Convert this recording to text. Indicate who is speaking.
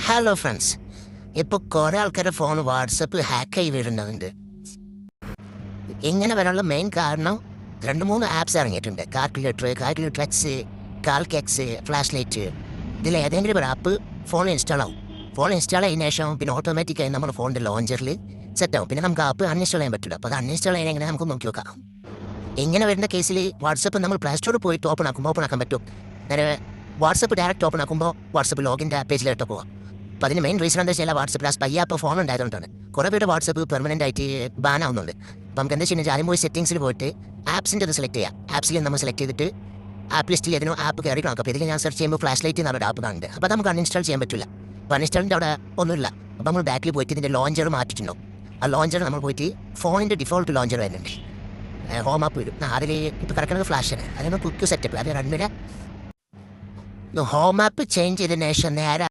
Speaker 1: Hello friends, ഇപ്പോൾ കുറേ ആൾക്കാരുടെ ഫോൺ വാട്സപ്പ് ഹാക്കായി വരുന്നുണ്ട്. ഇങ്ങനെ വരാനുള്ള മെയിൻ കാരണം 2-3 ആപ്സ് ഇറങ്ങിയിട്ടുണ്ട്. കാൽക്കുലേറ്റർ എക്സ്, കാൽക്കെക്സ്, ഫ്ലാഷ് ലൈറ്റ്. ഇതിൽ ഏതെങ്കിലും ഒരു ആപ്പ് ഫോണിൽ ഇൻസ്റ്റാൾ ആവും. ഫോൺ ഇൻസ്റ്റാൾ ചെയ്യുന്ന ശേഷം പിന്നെ ഓട്ടോമാറ്റിക്കായി നമ്മുടെ ഫോണിൻ്റെ ലോഞ്ചറിൽ സെറ്റ് ആവും. പിന്നെ നമുക്ക് ആപ്പ് അൺഇൻസ്റ്റാൾ ചെയ്യാൻ പറ്റില്ല. അപ്പോൾ അത് അൺഇൻസ്റ്റാൾ ചെയ്യാൻ എങ്ങനെ നമുക്ക് നോക്കി നോക്കാം. ഇങ്ങനെ വരുന്ന കേസിൽ വാട്സപ്പ് നമ്മൾ പ്ലേ സ്റ്റോറിൽ പോയിട്ട് ഓപ്പൺ ആക്കാൻ പറ്റും. നേരെ വാട്സപ്പ് ഡയറക്റ്റ് ഓപ്പൺ ആക്കുമ്പോൾ വാട്സപ്പ് ലോഗിൻ്റെ പേജിലോട്ട് പോകാം. അപ്പോൾ അതിന് മെയിൻ റീസൺ എന്താ വെച്ചാൽ വാട്സപ്പിൽ ആ സ്പൈ ആപ്പ് ഫോൺ ഉണ്ടായതുകൊണ്ടാണ്. കുറേ പേര് വാട്സപ്പ് പെർമനൻ്റ് ആയിട്ട് ബാൻ ആവുന്നുണ്ട്. അപ്പോൾ നമുക്ക് എന്താ ചെയ്യുന്നത്, ആദ്യം പോയി സെറ്റിംഗ്സിൽ പോയിട്ട് ആപ്സിൻ്റെ അത് സെലക്ട് ചെയ്യാം. ആപ്സിൽ നമ്മൾ സെലക്ട് ചെയ്തിട്ട് ആപ്പ് ലിസ്റ്റിൽ ഏതിനോ ആപ്പ് കയറി നോക്കാം. അപ്പോൾ ഇതിൽ ഞാൻ സെർച്ച് ചെയ്യുമ്പോൾ ഫ്ലാഷ് ലൈറ്റ് എന്നൊരു ആപ്പ് കാണുന്നുണ്ട്. അപ്പോൾ നമുക്ക് അൺഇൻസ്റ്റാൾ ചെയ്യാൻ പറ്റില്ല. അപ്പോൾ അൺഇൻസ്റ്റാളിൻ്റെ അവിടെ ഒന്നുമില്ല. അപ്പോൾ നമ്മൾ ബാക്കിൽ പോയിട്ട് ഇതിൻ്റെ ലോഞ്ചർ മാറ്റിയിട്ടുണ്ടോ, ആ ലോഞ്ചർ നമ്മൾ പോയിട്ട് ഫോണിൻ്റെ ഡിഫോൾട്ട് ലോഞ്ചർ വരുന്നുണ്ട്. ഹോം ആപ്പ് വരും. അതിൽ ഇപ്പോൾ കിടക്കുന്നത് ഫ്ലാഷാണ്. അതിന് ക്വിക്ക് സെറ്റപ്പ്. അത് റണ്ണിലെ ഹോം ആപ്പ് ചേഞ്ച് ചെയ്തതിന് ശേഷം നേരെ